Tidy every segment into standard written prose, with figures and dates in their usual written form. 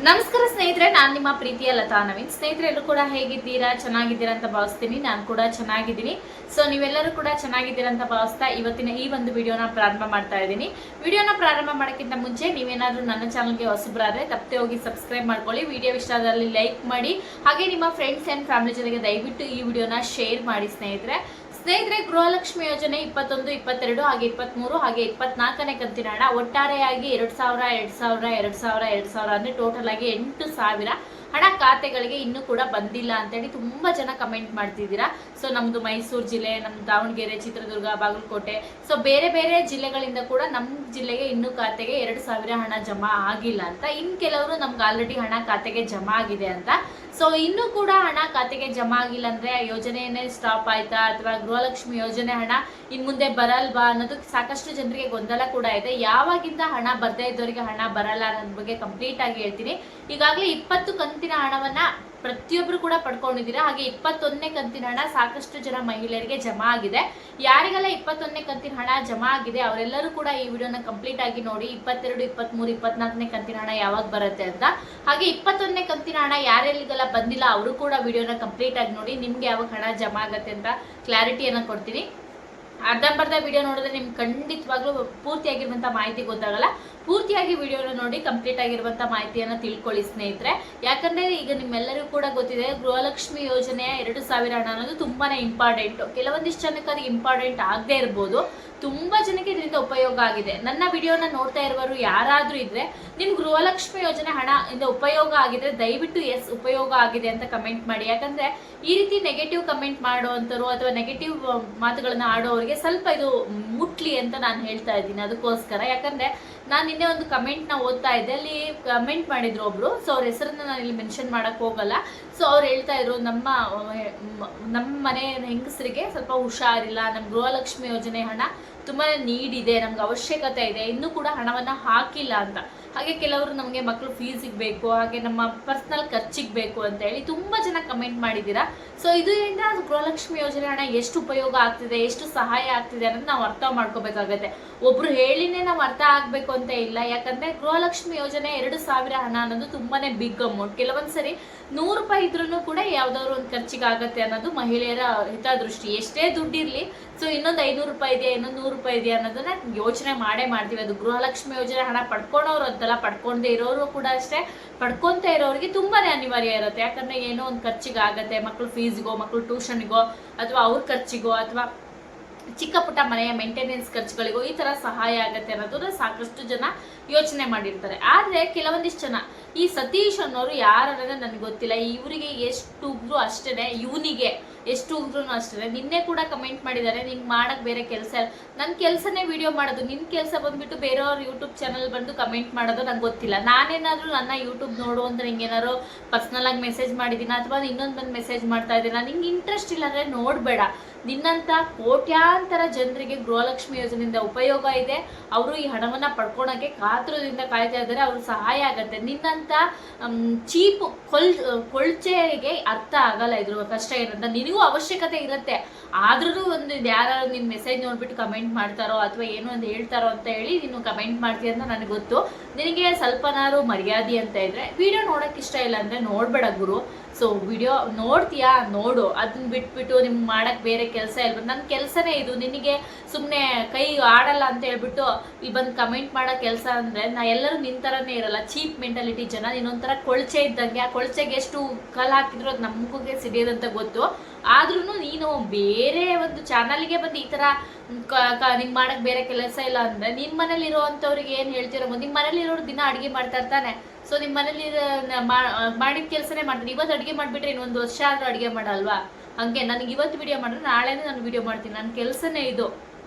ನಮಸ್ಕಾರ ಸ್ನೇಹಿತರೆ, ನಾನು ನಿಮ್ಮ ಪ್ರೀತಿಯ ಲತಾ ನವೀನ್. ಸ್ನೇಹಿತರೆ, ಎಲ್ಲರೂ ಕೂಡ ಹೇಗಿದ್ದೀರಾ? ಚೆನ್ನಾಗಿದ್ದೀರಾ ಅಂತ ಭಾವಿಸ್ತೀನಿ. ನಾನು ಕೂಡ ಚೆನ್ನಾಗಿದ್ದೀನಿ. ಸೊ ನೀವೆಲ್ಲರೂ ಕೂಡ ಚೆನ್ನಾಗಿದ್ದೀರಾ ಅಂತ ಭಾವಿಸ್ತಾ ಇವತ್ತಿನ ಈ ಒಂದು ವಿಡಿಯೋನ ಪ್ರಾರಂಭ ಮಾಡ್ತಾ ಇದ್ದೀನಿ. ವಿಡಿಯೋನ ಪ್ರಾರಂಭ ಮಾಡೋಕ್ಕಿಂತ ಮುಂಚೆ ನೀವೇನಾದ್ರೂ ನನ್ನ ಚಾನಲ್ಗೆ ಹೊಸಬರಾದ್ರೆ ತಪ್ಪದೆ ಹೋಗಿ ಸಬ್ಸ್ಕ್ರೈಬ್ ಮಾಡ್ಕೊಳ್ಳಿ. ವಿಡಿಯೋ ಇಷ್ಟ ಆದಲ್ಲಿ ಲೈಕ್ ಮಾಡಿ, ಹಾಗೆ ನಿಮ್ಮ ಫ್ರೆಂಡ್ಸ್ ಆ್ಯಂಡ್ ಫ್ಯಾಮಿಲಿ ಜೊತೆಗೆ ದಯವಿಟ್ಟು ಈ ವಿಡಿಯೋನ ಶೇರ್ ಮಾಡಿ. ಸ್ನೇಹಿತರೆ, ಗೃಹಲಕ್ಷ್ಮಿ ಯೋಜನೆ 21, 22 ಹಾಗೆ 23 ಹಾಗೆ 24ನೇ ಕಂತಿನ ಹಣ ಒಟ್ಟಾರೆಯಾಗಿ 2,000 ಅಂದ್ರೆ ಟೋಟಲ್ ಆಗಿ 8,000 ಹಣ ಖಾತೆಗಳಿಗೆ ಇನ್ನೂ ಕೂಡ ಬಂದಿಲ್ಲ ಅಂತೇಳಿ ತುಂಬಾ ಜನ ಕಮೆಂಟ್ ಮಾಡ್ತಿದ್ದೀರಾ. ಸೊ ನಮ್ದು ಮೈಸೂರು ಜಿಲ್ಲೆ, ನಮ್ದು ದಾವಣಗೆರೆ, ಚಿತ್ರದುರ್ಗ, ಬಾಗಲಕೋಟೆ, ಸೊ ಬೇರೆ ಬೇರೆ ಜಿಲ್ಲೆಗಳಿಂದ ಕೂಡ ನಮ್ಮ ಜಿಲ್ಲೆಗೆ ಇನ್ನೂ ಖಾತೆಗೆ 2,000 ಹಣ ಜಮಾ ಆಗಿಲ್ಲ ಅಂತ. ಇನ್ನು ಕೆಲವರು ನಮ್ಗೆ ಆಲ್ರೆಡಿ ಹಣ ಖಾತೆಗೆ ಜಮಾ ಆಗಿದೆ ಅಂತ. ಸೊ ಇನ್ನೂ ಕೂಡ ಹಣ ಖಾತೆಗೆ ಜಮಾ ಆಗಿಲ್ಲ ಅಂದ್ರೆ ಯೋಜನೆಯನ್ನೇ ಸ್ಟಾಪ್ ಆಯ್ತಾ ಅಥವಾ ಗೃಹಲಕ್ಷ್ಮಿ ಯೋಜನೆ ಹಣ ಇನ್ ಮುಂದೆ ಬರಲ್ವಾ ಅನ್ನೋದು ಸಾಕಷ್ಟು ಜನರಿಗೆ ಗೊಂದಲ ಕೂಡ ಇದೆ. ಯಾವಾಗಿಂದ ಹಣ ಬರ್ದೇ ಇದ್ದವರಿಗೆ ಹಣ ಬರಲ್ಲ ಅನ್ನೋದ್ರ ಬಗ್ಗೆ ಕಂಪ್ಲೀಟ್ ಆಗಿ ಹೇಳ್ತೀನಿ. ಈಗಾಗಲೇ 20 ಕಂತಿನ ಹಣವನ್ನ ಪ್ರತಿಯೊಬ್ರು ಕೂಡ ಪಡ್ಕೊಂಡಿದ್ದೀರಾ. ಹಾಗೆ 21ನೇ ಕಂತಿನ ಹಣ ಸಾಕಷ್ಟು ಜನ ಮಹಿಳೆಯರಿಗೆ ಜಮಾ ಆಗಿದೆ. ಯಾರಿಗೆಲ್ಲ 21ನೇ ಕಂತಿನ ಹಣ ಜಮಾ ಆಗಿದೆ ಅವರೆಲ್ಲರೂ ಕೂಡ ಈ ವಿಡಿಯೋನ ಕಂಪ್ಲೀಟ್ ಆಗಿ ನೋಡಿ. 22, 23, 24ನೇ ಕಂತಿನ ಹಣ ಯಾವಾಗ ಬರುತ್ತೆ ಅಂತ. ಹಾಗೆ 21ನೇ ಕಂತಿನ ಹಣ ಯಾರೆಲ್ಲಿಗೆಲ್ಲ ಬಂದಿಲ್ಲ ಅವರು ಕೂಡ ವಿಡಿಯೋನ ಕಂಪ್ಲೀಟ್ ಆಗಿ ನೋಡಿ. ನಿಮ್ಗೆ ಯಾವಾಗ ಹಣ ಜಮಾ ಆಗತ್ತೆ ಅಂತ ಕ್ಲಾರಿಟಿಯನ್ನ ಕೊಡ್ತೀನಿ. ಅರ್ಧಂಬರ್ಧ ವಿಡಿಯೋ ನೋಡಿದ್ರೆ ನಿಮ್ಗೆ ಖಂಡಿತವಾಗ್ಲೂ ಪೂರ್ತಿಯಾಗಿರುವಂಥ ಮಾಹಿತಿ ಗೊತ್ತಾಗಲ್ಲ. ಪೂರ್ತಿಯಾಗಿ ವಿಡಿಯೋನ ನೋಡಿ ಕಂಪ್ಲೀಟ್ ಆಗಿರುವಂಥ ಮಾಹಿತಿಯನ್ನು ತಿಳ್ಕೊಳ್ಳಿ ಸ್ನೇಹಿತರೆ. ಯಾಕಂದರೆ ಈಗ ನಿಮ್ಮೆಲ್ಲರಿಗೂ ಕೂಡ ಗೊತ್ತಿದೆ, ಗೃಹಲಕ್ಷ್ಮಿ ಯೋಜನೆಯ 2,000 ಹಣ ಅನ್ನೋದು ತುಂಬಾ ಇಂಪಾರ್ಟೆಂಟು. ಕೆಲವೊಂದಿಷ್ಟು ಜನಕ್ಕೆ ಅದು ಇಂಪಾರ್ಟೆಂಟ್ ಆಗದೆ ಇರ್ಬೋದು, ತುಂಬ ಜನಕ್ಕೆ ಇದರಿಂದ ಉಪಯೋಗ ಆಗಿದೆ. ನನ್ನ ವಿಡಿಯೋನ ನೋಡ್ತಾ ಇರುವವರು ಯಾರಾದರೂ ಇದ್ರೆ ನಿಮ್ಗೆ ಗೃಹಲಕ್ಷ್ಮಿ ಯೋಜನೆ ಹಣ ಇಂದ ಉಪಯೋಗ ಆಗಿದ್ರೆ ದಯವಿಟ್ಟು ಎಸ್ ಉಪಯೋಗ ಆಗಿದೆ ಅಂತ ಕಮೆಂಟ್ ಮಾಡಿ. ಯಾಕಂದರೆ ಈ ರೀತಿ ನೆಗೆಟಿವ್ ಕಮೆಂಟ್ ಮಾಡುವಂಥವ್ರು ಅಥವಾ ನೆಗೆಟಿವ್ ಮಾತುಗಳನ್ನ ಆಡೋರಿಗೆ ಸ್ವಲ್ಪ ಇದು ಮುಟ್ಲಿ ಅಂತ ನಾನು ಹೇಳ್ತಾ ಇದ್ದೀನಿ. ಅದಕ್ಕೋಸ್ಕರ ಯಾಕಂದರೆ ನಾನು ನಿನ್ನೆ ಒಂದು ಕಮೆಂಟ್ನ ಓದ್ತಾ ಇದ್ದೆ, ಅಲ್ಲಿ ಕಮೆಂಟ್ ಮಾಡಿದ್ರು ಒಬ್ರು. ಸೊ ಅವ್ರ ಹೆಸರನ್ನ ನಾನು ಇಲ್ಲಿ ಮೆನ್ಷನ್ ಮಾಡಕ್ ಹೋಗಲ್ಲ. ಸೊ ಅವ್ರು ಹೇಳ್ತಾ ಇದ್ರು, ನಮ್ಮ ಮನೆ ಹೆಂಗಸರಿಗೆ ಸ್ವಲ್ಪ ಹುಷಾರಿಲ್ಲ, ನಮ್ಮ ಗೃಹಲಕ್ಷ್ಮಿ ಯೋಜನೆ ಹಣ ತುಂಬಾ ನೀಡ್ ಇದೆ, ನಮ್ಗೆ ಅವಶ್ಯಕತೆ ಇದೆ, ಇನ್ನೂ ಕೂಡ ಹಣವನ್ನ ಹಾಕಿಲ್ಲ ಅಂತ. ಹಾಗೆ ಕೆಲವರು ನಮಗೆ ಮಕ್ಕಳು ಫೀಸಿಗೆ ಬೇಕು, ಹಾಗೆ ನಮ್ಮ ಪರ್ಸನಲ್ ಖರ್ಚಿಗೆ ಬೇಕು ಅಂತ ಹೇಳಿ ತುಂಬಾ ಜನ ಕಮೆಂಟ್ ಮಾಡಿದ್ದೀರಾ. ಸೊ ಇದರಿಂದ ಗೃಹಲಕ್ಷ್ಮಿ ಯೋಜನೆ ಹಣ ಎಷ್ಟು ಉಪಯೋಗ ಆಗ್ತಿದೆ, ಎಷ್ಟು ಸಹಾಯ ಆಗ್ತಿದೆ ಅನ್ನೋದು ನಾವು ಅರ್ಥ ಮಾಡ್ಕೋಬೇಕಾಗತ್ತೆ. ಒಬ್ರು ಹೇಳಿನೇ ನಾವು ಅರ್ಥ ಆಗ್ಬೇಕು ಅಂತ ಇಲ್ಲ. ಯಾಕಂದ್ರೆ ಗೃಹಲಕ್ಷ್ಮಿ ಯೋಜನೆ 2,000 ಹಣ ಅನ್ನೋದು ತುಂಬಾನೇ ಬಿಗ್ ಅಮೌಂಟ್. ಕೆಲವೊಂದ್ಸರಿ 100 ರೂಪಾಯಿ ಇದ್ರೂ ಕೂಡ ಯಾವ್ದಾದ್ರು ಒಂದು ಖರ್ಚಿಗೆ ಆಗತ್ತೆ ಅನ್ನೋದು ಮಹಿಳೆಯರ ಹಿತದೃಷ್ಟಿ. ಎಷ್ಟೇ ದುಡ್ಡಿರ್ಲಿ, ಸೊ ಇನ್ನೊಂದು 500 ರೂಪಾಯಿ ಇದೆಯಾ, ಇನ್ನೊಂದು 100 ರೂಪಾಯಿ ಇದೆಯಾ ಅನ್ನೋದನ್ನ ಯೋಚನೆ ಮಾಡ್ತೀವಿ. ಅದು ಗೃಹಲಕ್ಷ್ಮಿ ಯೋಜನೆ ಹಣ ಪಡ್ಕೊಳೋರು ಅಂತಲ್ಲ, ಪಡ್ಕೊಂಡೇ ಇರೋರು ಕೂಡ ಅಷ್ಟೇ. ಪಡ್ಕೊಂತ ಇರೋರಿಗೆ ತುಂಬಾನೇ ಅನಿವಾರ್ಯ ಇರುತ್ತೆ. ಯಾಕಂದ್ರೆ ಏನೋ ಒಂದು ಖರ್ಚಿಗೆ ಆಗತ್ತೆ, ಮಕ್ಕಳು ಫೀಸ್ಗೋ, ಮಕ್ಕಳು ಟ್ಯೂಷನ್ಗೋ, ಅಥವಾ ಅವ್ರ ಖರ್ಚಿಗೋ, ಅಥವಾ ಚಿಕ್ಕ ಪುಟ್ಟ ಮನೆಯ ಮೇಂಟೆನೆನ್ಸ್ ಖರ್ಚುಗಳಿಗೂ ಈ ತರ ಸಹಾಯ ಆಗತ್ತೆ ಅನ್ನೋದನ್ನ ಸಾಕಷ್ಟು ಜನ ಯೋಚನೆ ಮಾಡಿರ್ತಾರೆ. ಆದ್ರೆ ಕೆಲವೊಂದಿಷ್ಟು ಜನ, ಈ ಸತೀಶ್ ಅನ್ನೋರು ಯಾರಂದ್ರೆ ನನಗೆ ಗೊತ್ತಿಲ್ಲ, ಇವರಿಗೆ ಎಷ್ಟು ಉಗ್ರು ಅಷ್ಟೇನೆ, ಇವನಿಗೆ ಎಷ್ಟು ಉಗ್ರು ಅಷ್ಟೇ. ನಿನ್ನೆ ಕೂಡ ಕಮೆಂಟ್ ಮಾಡಿದ್ದಾರೆ, ನಿಂಗೆ ಮಾಡಕ್ ಬೇರೆ ಕೆಲಸ, ನನ್ನ ಕೆಲಸನೇ ವಿಡಿಯೋ ಮಾಡೋದು, ನಿನ್ ಕೆಲಸ ಬಂದ್ಬಿಟ್ಟು ಬೇರೆಯವ್ರ ಯೂಟ್ಯೂಬ್ ಚಾನಲ್ ಬಂದು ಕಮೆಂಟ್ ಮಾಡೋದು ನಂಗೆ ಗೊತ್ತಿಲ್ಲ. ನಾನೇನಾದ್ರೂ ನನ್ನ ಯೂಟ್ಯೂಬ್ ನೋಡು ಅಂದ್ರೆ ನಿಂಗೇನಾದ್ರು ಪರ್ಸನಲ್ ಆಗಿ ಮೆಸೇಜ್ ಮಾಡಿದ್ದೀನ ಅಥವಾ ಇನ್ನೊಂದು ಬಂದು ಮೆಸೇಜ್ ಮಾಡ್ತಾ ಇದ್ದೀನ, ನಿಂಗೆ ಇಂಟ್ರೆಸ್ಟ್ ಇಲ್ಲ ಅಂದ್ರೆ ನೋಡ್ಬೇಡ. ನಿನ್ನಂತ ಕೋಟ್ಯಾಂತರ ಜನರಿಗೆ ಗೃಹಲಕ್ಷ್ಮಿ ಯೋಜನೆಯಿಂದ ಉಪಯೋಗ ಇದೆ. ಅವರು ಈ ಹಣವನ್ನ ಪಡ್ಕೊಳಕ್ಕೆ ಕಾತುರದಿಂದ ಕಾಯ್ತಾ ಇದ್ದಾರೆ, ಅವ್ರ ಸಹಾಯ ಆಗತ್ತೆ. ನಿನ್ನಂತ ಚೀಪ್ ಕೊಳ್ಚೆಗೆ ಅರ್ಥ ಆಗಲ್ಲ ಇದ್ರ ಕಷ್ಟ ಏನಂತ. ನಿನಗೂ ಅವಶ್ಯಕತೆ ಇರುತ್ತೆ, ಆದ್ರೂ ಒಂದು ಯಾರು ನಿನ್ ಮೆಸೇಜ್ ನೋಡ್ಬಿಟ್ಟು ಕಮೆಂಟ್ ಮಾಡ್ತಾರೋ ಅಥವಾ ಏನೋ ಒಂದು ಹೇಳ್ತಾರೋ ಅಂತ ಹೇಳಿ ನೀನು ಕಮೆಂಟ್ ಮಾಡ್ತೀಯ ಅಂತ ನನಗೆ ಗೊತ್ತು. ನಿನಗೆ ಸ್ವಲ್ಪನಾರು ಮರ್ಯಾದೆ ಅಂತ ಇದ್ರೆ ವಿಡಿಯೋ ನೋಡಕ್ ಇಷ್ಟ ಇಲ್ಲ ಅಂದ್ರೆ ನೋಡ್ಬೇಡ ಗುರು. ಸೊ ವಿಡಿಯೋ ನೋಡ್ತೀಯಾ ನೋಡು, ಅದನ್ನ ಬಿಟ್ಬಿಟ್ಟು ನಿಮ್ಗೆ ಮಾಡಕ್ ಬೇರೆ ಕೆಲಸ ಇಲ್ವ? ನನ್ನ ಕೆಲಸನೇ ಇದು. ನಿನಗೆ ಸುಮ್ಮನೆ ಕೈ ಆಡಲ್ಲ ಅಂತ ಹೇಳ್ಬಿಟ್ಟು ಇಲ್ಲಿ ಬಂದು ಕಮೆಂಟ್ ಮಾಡೋ ಕೆಲಸ ಅಂದ್ರೆ ಎಲ್ಲರೂ ನಿಂತರನೇ ಇರಲ್ಲ. ಚೀಪ್ ಮೆಂಟಾಲಿಟಿ ಜನ. ನೀನೊಂಥರ ಕೊಳ್ಚೆ ಇದ್ದಂಗೆ, ಆ ಕೊಳ್ಚೆಗೆ ಎಷ್ಟು ಕಲ್ ಹಾಕಿದ್ರು ಅದು ನಮಗೂ ಸಿಡಿಯೋದಂತ ಗೊತ್ತು. ಆದ್ರೂ ನೀನು ಬೇರೆ ಒಂದು ಚಾನಲ್ಗೆ ಬಂದು ಈ ತರ ನಿಂಗೆ ಮಾಡಕ್ ಬೇರೆ ಕೆಲಸ ಇಲ್ಲ ಅಂದ್ರೆ ನಿಮ್ಮ ಮನೇಲಿ ಇರೋವಂಥವ್ರಿಗೆ ಏನು ಹೇಳ್ತಿರೋ? ನಿಮ್ಮ ಮನೇಲಿ ಇರೋರು ದಿನ ಅಡುಗೆ ಮಾಡ್ತಾ ಇರ್ತಾನೆ. ಸೊ ನಿಮ್ಮ ಮನೇಲಿ ಮಾಡಿದ ಕೆಲಸನೇ ಮಾಡ್ತೀನಿ. ಇವತ್ತು ಅಡುಗೆ ಮಾಡಿಬಿಟ್ರೆ ಇನ್ನೊಂದು ವರ್ಷ ಆದ್ರೂ ಅಡುಗೆ ಮಾಡಲ್ವಾ? ಹಂಗೆ ನನಗೆ ಇವತ್ತು ವಿಡಿಯೋ ಮಾಡಿದ್ರೆ ನಾಳೆನೇ ನಾನು ವಿಡಿಯೋ ಮಾಡ್ತೀನಿ, ನನ್ನ ಕೆಲಸನೇ ಇದು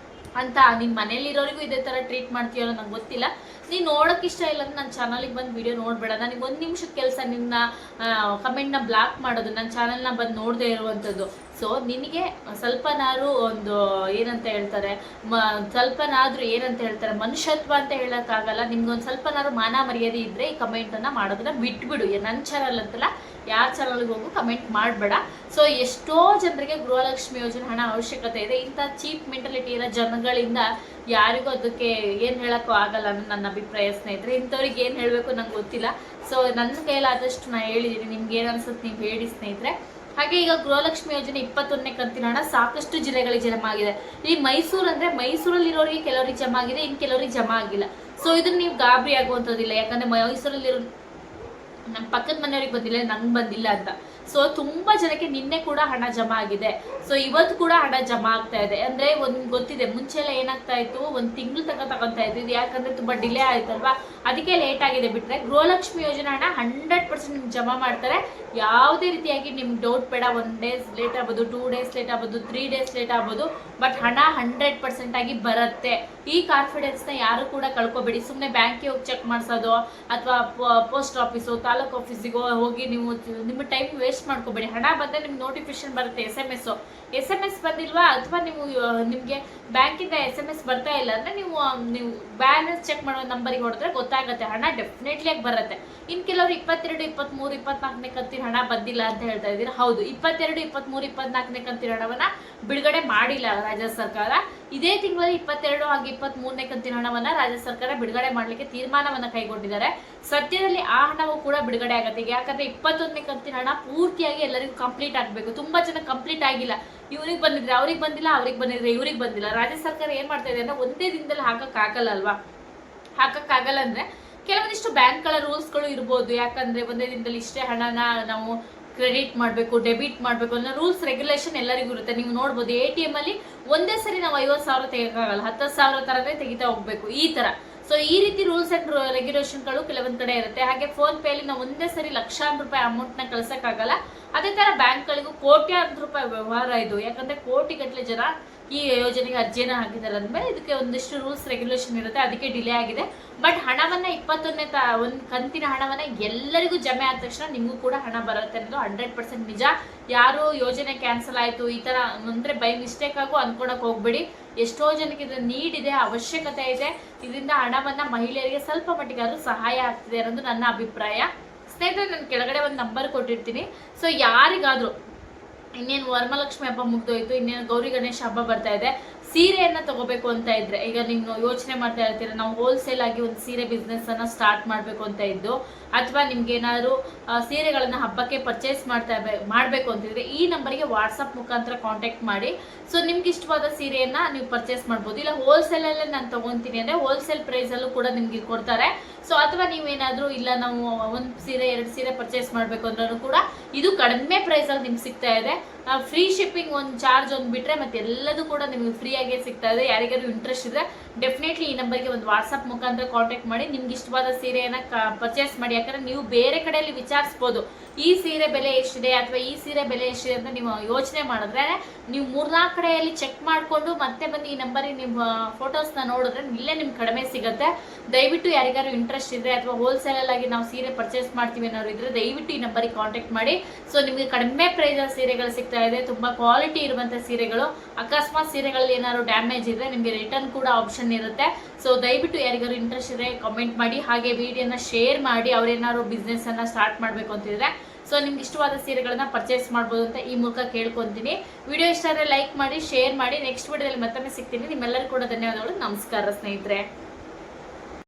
ಅಂತ ನಿಮ್ಮ ಮನೇಲಿರೋರಿಗೂ ಇದೇ ಥರ ಟ್ರೀಟ್ ಮಾಡ್ತೀಯೋ ನಂಗೆ ಗೊತ್ತಿಲ್ಲ. ನೀನು ನೋಡೋಕೆ ಇಷ್ಟ ಇಲ್ಲ ಅಂದ್ರೆ ನನ್ನ ಚಾನಲ್ಗೆ ಬಂದು ವಿಡಿಯೋ ನೋಡಬೇಡ. ನನಗೆ 1 ನಿಮಿಷದ ಕೆಲಸ ನಿನ್ನ ಕಮೆಂಟ್ನ ಬ್ಲಾಕ್ ಮಾಡೋದು, ನನ್ನ ಚಾನಲ್ನ ಬಂದು ನೋಡದೇ ಇರುವಂಥದ್ದು. ಸೊ ನಿನಗೆ ಸ್ವಲ್ಪನಾದ್ರೂ ಒಂದು ಏನಂತ ಹೇಳ್ತಾರೆ, ಸ್ವಲ್ಪನಾದ್ರೂ ಏನಂತ ಹೇಳ್ತಾರೆ, ಮನುಷ್ಯತ್ವ ಅಂತ ಹೇಳೋಕ್ಕಾಗಲ್ಲ. ನಿಮ್ಗೊಂದು ಸ್ವಲ್ಪನಾದ್ರೂ ಮಾನ ಮರ್ಯಾದೆ ಇದ್ದರೆ ಈ ಕಮೆಂಟನ್ನು ಮಾಡೋದನ್ನ ಬಿಟ್ಬಿಡು. ನನ್ನ ಚಾನಲ್ ಅಂತಲ್ಲ, ಯಾರ ಚಾನಲ್ಗೆ ಹೋಗು ಕಮೆಂಟ್ ಮಾಡಬೇಡ. ಸೊ ಎಷ್ಟೋ ಜನರಿಗೆ ಗೃಹಲಕ್ಷ್ಮಿ ಯೋಜನೆ ಹಣ ಅವಶ್ಯಕತೆ ಇದೆ. ಇಂಥ ಚೀಪ್ ಮೆಂಟಾಲಿಟಿ ಇರೋ ಜನಗಳಿಂದ ಯಾರಿಗೂ ಅದಕ್ಕೆ ಏನು ಹೇಳೋಕ್ಕೂ ಆಗಲ್ಲ ಅನ್ನೋ ನನ್ನ ಅಭಿಪ್ರಾಯ ಸ್ನೇಹಿತರೆ. ಇಂಥವ್ರಿಗೆ ಏನು ಹೇಳಬೇಕು ನಂಗೆ ಗೊತ್ತಿಲ್ಲ. ಸೊ ನನ್ನ ಕೈಲಾದಷ್ಟು ನಾನು ಹೇಳಿದ್ದೀನಿ, ನಿಮ್ಗೆ ಏನು ಅನ್ಸುತ್ತೆ ನೀವು ಹೇಳಿ ಸ್ನೇಹಿತರೆ. ಹಾಗೆ ಈಗ ಗೃಹಲಕ್ಷ್ಮಿ ಯೋಜನೆ 21ನೇ ಕಂತಿನ ಹಣ ಸಾಕಷ್ಟು ಜಿಲ್ಲೆಗಳಿಗೆ ಜಮಾ ಆಗಿದೆ. ಈ ಮೈಸೂರು ಅಂದ್ರೆ ಮೈಸೂರಲ್ಲಿ ಇರೋರಿಗೆ ಕೆಲವರಿಗೆ ಜಮಾ ಆಗಿದೆ, ಇನ್ನು ಕೆಲವರಿಗೆ ಜಮಾ ಆಗಿಲ್ಲ. ಸೊ ಇದನ್ನ ನೀವು ಗಾಬರಿ ಆಗುವಂಥದ್ದಿಲ್ಲ, ಯಾಕಂದ್ರೆ ಮೈಸೂರಲ್ಲಿರೋ ನಮ್ಮ ಪಕ್ಕದ ಮನೆಯವ್ರಿಗೆ ಬಂದಿಲ್ಲ, ನಂಗೆ ಬಂದಿಲ್ಲ ಅಂತ. ಸೊ ತುಂಬಾ ಜನಕ್ಕೆ ನಿನ್ನೆ ಕೂಡ ಹಣ ಜಮಾ ಆಗಿದೆ. ಸೊ ಇವತ್ತು ಕೂಡ ಹಣ ಜಮಾ ಆಗ್ತಾ ಇದೆ. ಅಂದ್ರೆ ಒಂದ್ ಗೊತ್ತಿದೆ, ಮುಂಚೆ ಎಲ್ಲ ಏನಾಗ್ತಾ ಇತ್ತು, ಒಂದ್ ತಿಂಗಳು ತಗೊಂತಾ ಇತ್ತು. ಇದು ಯಾಕಂದ್ರೆ ತುಂಬಾ ಡಿಲೇ ಆಯ್ತಲ್ವಾ, ಅದಕ್ಕೆ ಲೇಟ್ ಆಗಿದೆ. ಬಿಟ್ರೆ ಗೃಹಲಕ್ಷ್ಮಿ ಯೋಜನೆ ಹಣ 100% ನಿಮ್ಗೆ ಜಮಾ ಮಾಡ್ತಾರೆ. ಯಾವುದೇ ರೀತಿಯಾಗಿ ನಿಮ್ಗೆ ಡೌಟ್ ಬೇಡ. 1 ಡೇಸ್ ಲೇಟ್ ಆಗ್ಬೋದು, 2 ಡೇಸ್ ಲೇಟ್ ಆಗ್ಬೋದು, 3 ಡೇಸ್ ಲೇಟ್ ಆಗ್ಬೋದು, ಬಟ್ ಹಣ 100% ಆಗಿ ಬರುತ್ತೆ. ಈ ಕಾನ್ಫಿಡೆನ್ಸ್ ನ ಯಾರು ಕೂಡ ಕಳ್ಕೊಬೇಡಿ. ಸುಮ್ಮನೆ ಬ್ಯಾಂಕಿಗೆ ಹೋಗಿ ಚೆಕ್ ಮಾಡಿಸೋದು ಅಥವಾ ಪೋಸ್ಟ್ ಆಫೀಸು, ತಾಲೂಕು ಆಫೀಸಿಗೆ ಹೋಗಿ ನೀವು ನಿಮ್ಮ ಟೈಮ್ ವೇಸ್ಟ್ ಮಾಡ್ಕೋಬೇಡಿ. ಹಣ ಬಂದ್ರೆ ನಿಮ್ಗೆ ನೋಟಿಫಿಕೇಶನ್ ಬರುತ್ತೆ, SMS ಬಂದಿಲ್ವಾ, ಅಥವಾ ನಿಮ್ಗೆ ಬ್ಯಾಂಕಿಂದ SMS ಬರ್ತಾ ಇಲ್ಲ ಅಂದ್ರೆ ನೀವು ಬ್ಯಾಲೆನ್ಸ್ ಚೆಕ್ ಮಾಡೋ ನಂಬರಿಗೆ ಹೊಡೆದ್ರೆ ಗೊತ್ತಾಗುತ್ತೆ, ಹಣ ಡೆಫಿನೆಟ್ಲಿ ಆಗಿ ಬರುತ್ತೆ. ಇನ್ ಕೆಲವರು 22, 23, 24ನೇ ಕಂತಿನ ಹಣ ಬಂದಿಲ್ಲ ಅಂತ ಹೇಳ್ತಾ ಇದ್ದೀರಾ. ಹೌದು, 22, 23, 24ನೇ ಕಂತಿನ ಹಣವನ್ನ ಬಿಡುಗಡೆ ಮಾಡಿಲ್ಲ ರಾಜ್ಯ ಸರ್ಕಾರ. ಇದೇ ತಿಂಗಳಲ್ಲಿ 22 ಹಾಗೆ 23ನೇ ಕಂತಿನ ಹಣವನ್ನ ರಾಜ್ಯ ಸರ್ಕಾರ ಬಿಡುಗಡೆ ಮಾಡ್ಲಿಕ್ಕೆ ತೀರ್ಮಾನವನ್ನ ಕೈಗೊಂಡಿದ್ದಾರೆ. ಸದ್ಯದಲ್ಲಿ ಆ ಹಣವು ಕೂಡ ಬಿಡುಗಡೆ ಆಗತ್ತೆ. ಯಾಕಂದ್ರೆ 21ನೇ ಕಂತಿನ ಹಣ ಪೂರ್ತಿಯಾಗಿ ಎಲ್ಲರಿಗೂ ಕಂಪ್ಲೀಟ್ ಆಗ್ಬೇಕು. ತುಂಬಾ ಜನ ಕಂಪ್ಲೀಟ್ ಆಗಿಲ್ಲ, ಇವ್ರಿಗೆ ಬಂದಿದ್ರೆ ಅವ್ರಿಗೆ ಬಂದಿಲ್ಲ, ಅವ್ರಿಗೆ ಬಂದಿದ್ರೆ ಇವ್ರಿಗೆ ಬಂದಿಲ್ಲ. ರಾಜ್ಯ ಸರ್ಕಾರ ಏನ್ ಮಾಡ್ತಾ ಇದೆ ಅಂದ್ರೆ ಒಂದೇ ದಿನದಲ್ಲಿ ಹಾಕಕ್ಕಾಗಲ್ಲ ಅಲ್ವಾ. ಹಾಕಕ್ಕಾಗಲ್ಲ ಅಂದ್ರೆ ಕೆಲವೊಂದಿಷ್ಟು ಬ್ಯಾಂಕ್ಗಳ ರೂಲ್ಸ್ಗಳು ಇರ್ಬೋದು. ಯಾಕಂದ್ರೆ ಒಂದೇ ದಿನದಲ್ಲಿ ಇಷ್ಟೇ ಹಣನ ನಾವು ಕ್ರೆಡಿಟ್ ಮಾಡಬೇಕು, ಡೆಬಿಟ್ ಮಾಡಬೇಕು ಅನ್ನೋ ರೂಲ್ಸ್ ರೆಗ್ಯುಲೇಷನ್ ಎಲ್ಲರಿಗೂ ಇರುತ್ತೆ. ನೀವು ನೋಡ್ಬೋದು, ATM ಅಲ್ಲಿ ಒಂದೇ ಸರಿ ನಾವು 50,000 ತೆಗೋಕ್ಕಾಗಲ್ಲ, 10,000 ತರನೇ ತೆಗಿತಾ ಹೋಗ್ಬೇಕು, ಈ ತರ. ಸೊ ಈ ರೀತಿ ರೂಲ್ಸ್ ಅಂಡ್ ರೆಗ್ಯುಲೇಷನ್ಗಳು ಕೆಲವೊಂದ್ ಕಡೆ ಇರುತ್ತೆ. ಹಾಗೆ ಫೋನ್ ಪೇ ಅಲ್ಲಿ ನಾವು ಒಂದೇ ಸರಿ ಲಕ್ಷಾಂತರ ರೂಪಾಯಿ ಅಮೌಂಟ್ ನ ಕಳ್ಸಕ್ಕಾಗಲ್ಲ. ಅದೇ ತರ ಬ್ಯಾಂಕ್ಗಳಿಗೂ ಕೋಟ್ಯಾಂತರ ರೂಪಾಯಿ ವ್ಯವಹಾರ ಇದು. ಯಾಕಂದ್ರೆ ಕೋಟಿಗಟ್ಟಲೆ ಜನ ಈ ಯೋಜನೆಗೆ ಅರ್ಜಿಯನ್ನು ಹಾಕಿದ್ದಾರೆ ಅಂದ್ಮೇಲೆ ಇದಕ್ಕೆ ಒಂದಿಷ್ಟು ರೂಲ್ಸ್ ರೆಗ್ಯುಲೇಷನ್ ಇರುತ್ತೆ, ಅದಕ್ಕೆ ಡಿಲೇ ಆಗಿದೆ. ಬಟ್ ಹಣವನ್ನ 21ನೇ ಒಂದು ಕಂತಿನ ಹಣವನ್ನ ಎಲ್ಲರಿಗೂ ಜಮೆ ಆದ ತಕ್ಷಣ ನಿಮಗೂ ಕೂಡ ಹಣ ಬರುತ್ತೆ ಅನ್ನೋದು 100% ನಿಜ. ಯಾರು ಯೋಜನೆ ಕ್ಯಾನ್ಸಲ್ ಆಯ್ತು ಈ ತರ ಅಂದ್ರೆ ಬೈ ಮಿಸ್ಟೇಕ್ ಆಗು ಅನ್ಕೊಳಕ್ ಹೋಗ್ಬೇಡಿ. ಎಷ್ಟೋ ಜನಕ್ಕೆ ಇದು ನೀಡ್ ಇದೆ, ಅವಶ್ಯಕತೆ ಇದೆ. ಇದರಿಂದ ಹಣವನ್ನ ಮಹಿಳೆಯರಿಗೆ ಸ್ವಲ್ಪ ಮಟ್ಟಿಗಾದ್ರೂ ಸಹಾಯ ಆಗ್ತಿದೆ ಅನ್ನೋದು ನನ್ನ ಅಭಿಪ್ರಾಯ. ಸ್ನೇಹಿತರೆ, ನಾನು ಕೆಳಗಡೆ ಒಂದು ನಂಬರ್ ಕೊಟ್ಟಿರ್ತೀನಿ. ಸೊ ಯಾರಿಗಾದ್ರೂ ಇನ್ನೇನು ವರಮಹಾಲಕ್ಷ್ಮಿ ಹಬ್ಬ ಮುಗ್ದೋಯ್ತು, ಇನ್ನೇನು ಗೌರಿ ಗಣೇಶ ಹಬ್ಬ ಬರ್ತಾ ಇದೆ, ಸೀರೆಯನ್ನ ತಗೋಬೇಕು ಅಂತ ಇದ್ರೆ, ಈಗ ನೀವು ಯೋಚನೆ ಮಾಡ್ತಾ ಇರ್ತೀರ ನಾವು ಹೋಲ್ಸೇಲ್ ಆಗಿ ಒಂದು ಸೀರೆ ಬಿಸ್ನೆಸ್ ಅನ್ನ ಸ್ಟಾರ್ಟ್ ಮಾಡ್ಬೇಕು ಅಂತ ಇದ್ದು, ಅಥವಾ ನಿಮ್ಗೆ ಏನಾದ್ರು ಸೀರೆಗಳನ್ನ ಹಬ್ಬಕ್ಕೆ ಪರ್ಚೇಸ್ ಮಾಡ್ಬೇಕು ಅಂತಿದ್ರೆ ಈ ನಂಬರ್ಗೆ ವಾಟ್ಸಪ್ ಮುಖಾಂತರ ಕಾಂಟ್ಯಾಕ್ಟ್ ಮಾಡಿ. ಸೊ ನಿಮ್ಗೆ ಇಷ್ಟವಾದ ಸೀರೆಯನ್ನ ನೀವು ಪರ್ಚೇಸ್ ಮಾಡ್ಬೋದು. ಇಲ್ಲ ಹೋಲ್ಸೇಲ್ ಅಲ್ಲೇ ನಾನು ತಗೊಂತೀನಿ ಅಂದ್ರೆ ಹೋಲ್ಸೇಲ್ ಪ್ರೈಸ್ ಅಲ್ಲೂ ಕೂಡ ನಿಮ್ಗೆ ಕೊಡ್ತಾರೆ. ಸೊ ಅಥವಾ ನೀವೇನಾದ್ರೂ ಇಲ್ಲ ನಾವು 1 ಸೀರೆ 2 ಸೀರೆ ಪರ್ಚೇಸ್ ಮಾಡ್ಬೇಕು ಅಂದ್ರೂ ಕೂಡ ಇದು ಕಡಿಮೆ ಪ್ರೈಸ್ ಅಲ್ಲಿ ನಿಮ್ಗೆ ಸಿಗ್ತಾ ಇದೆ. ಫ್ರೀ ಶಿಪ್ಪಿಂಗ್ ಒಂದು ಚಾರ್ಜ್ ಒಂದು ಬಿಟ್ರೆ ಮತ್ತೆ ಎಲ್ಲದೂ ಕೂಡ ನಿಮ್ಗೆ ಫ್ರೀ ಆಗಿ ಸಿಗ್ತಾ ಇದೆ. ಯಾರಿಗಾದ್ರು ಇಂಟ್ರೆಸ್ಟ್ ಇದ್ರೆ ಡೆಫಿನೆಟ್ಲಿ ಈ ನಂಬರ್ಗೆ ಒಂದು ವಾಟ್ಸಪ್ ಮುಖಾಂತರ ಕಾಂಟ್ಯಾಕ್ಟ್ ಮಾಡಿ ನಿಮ್ಗೆ ಇಷ್ಟವಾದ ಸೀರೆಯನ್ನ ಪರ್ಚೇಸ್ ಮಾಡಿ. ಯಾಕಂದ್ರೆ ನೀವು ಬೇರೆ ಕಡೆಯಲ್ಲಿ ವಿಚಾರಿಸ್ಬೋದು ಈ ಸೀರೆ ಬೆಲೆ ಎಷ್ಟಿದೆ ಅಥವಾ ಈ ಸೀರೆ ಬೆಲೆ ಎಷ್ಟಿದೆ ಅಂತ ನೀವು ಯೋಚನೆ ಮಾಡಿದ್ರೆ ನೀವು 3-4 ಕಡೆಯಲ್ಲಿ ಚೆಕ್ ಮಾಡಿಕೊಂಡು ಮತ್ತೆ ಬಂದು ಈ ನಂಬರಿಗೆ ನಿಮ್ಮ ಫೋಟೋಸ್ನ ನೋಡಿದ್ರೆ ಇಲ್ಲೇ ನಿಮ್ಗೆ ಕಡಿಮೆ ಸಿಗುತ್ತೆ. ದಯವಿಟ್ಟು ಯಾರಿಗಾರು ಇಂಟ್ರೆಸ್ಟ್ ಇದ್ರೆ ಅಥವಾ ಹೋಲ್ಸೇಲ್ ಆಗಿ ನಾವು ಸೀರೆ ಪರ್ಚೇಸ್ ಮಾಡ್ತೀವಿ ಅನ್ನೋರು ಇದ್ರೆ ದಯವಿಟ್ಟು ಈ ನಂಬರಿಗೆ ಕಾಂಟ್ಯಾಕ್ಟ್ ಮಾಡಿ. ಸೊ ನಿಮಗೆ ಕಡಿಮೆ ಪ್ರೈಸ್ ಸೀರೆಗಳು ಸಿಗ್ತಾ ಇದೆ, ತುಂಬಾ ಕ್ವಾಲಿಟಿ ಇರುವಂತ ಸೀರೆಗಳು. ಅಕಸ್ಮಾತ್ ಸೀರೆಗಳಲ್ಲಿ ಏನಾದ್ರು ಡ್ಯಾಮೇಜ್ ಇದ್ರೆ ನಿಮಗೆ ರಿಟರ್ನ್ ಕೂಡ ಆಪ್ಷನ್ ಇರುತ್ತೆ. ಸೊ ದಯವಿಟ್ಟು ಯಾರಿಗಾರು ಇಂಟ್ರೆಸ್ಟ್ ಇದ್ರೆ ಕಮೆಂಟ್ ಮಾಡಿ, ಹಾಗೆ ವಿಡಿಯೋನ ಶೇರ್ ಮಾಡಿ. ಅವ್ರೇನಾದ್ರು ಬಿಸ್ನೆಸ್ ಅನ್ನ ಸ್ಟಾರ್ಟ್ ಮಾಡ್ಬೇಕು ಅಂತಿದ್ರೆ ಸೊ ನಿಮ್ಗೆ ಇಷ್ಟವಾದ ಸೀರೆಗಳನ್ನ ಪರ್ಚೇಸ್ ಮಾಡ್ಬೋದು ಅಂತ ಈ ಮೂಲಕ ಕೇಳ್ಕೊಂತೀನಿ. ವಿಡಿಯೋ ಇಷ್ಟ ಆದರೆ ಲೈಕ್ ಮಾಡಿ, ಶೇರ್ ಮಾಡಿ. ನೆಕ್ಸ್ಟ್ ವಿಡಿಯೋದಲ್ಲಿ ಮತ್ತೊಮ್ಮೆ ಸಿಗ್ತೀನಿ. ನಿಮ್ಮೆಲ್ಲರೂ ಕೂಡ ಧನ್ಯವಾದಗಳು. ನಮಸ್ಕಾರ ಸ್ನೇಹಿತರೆ.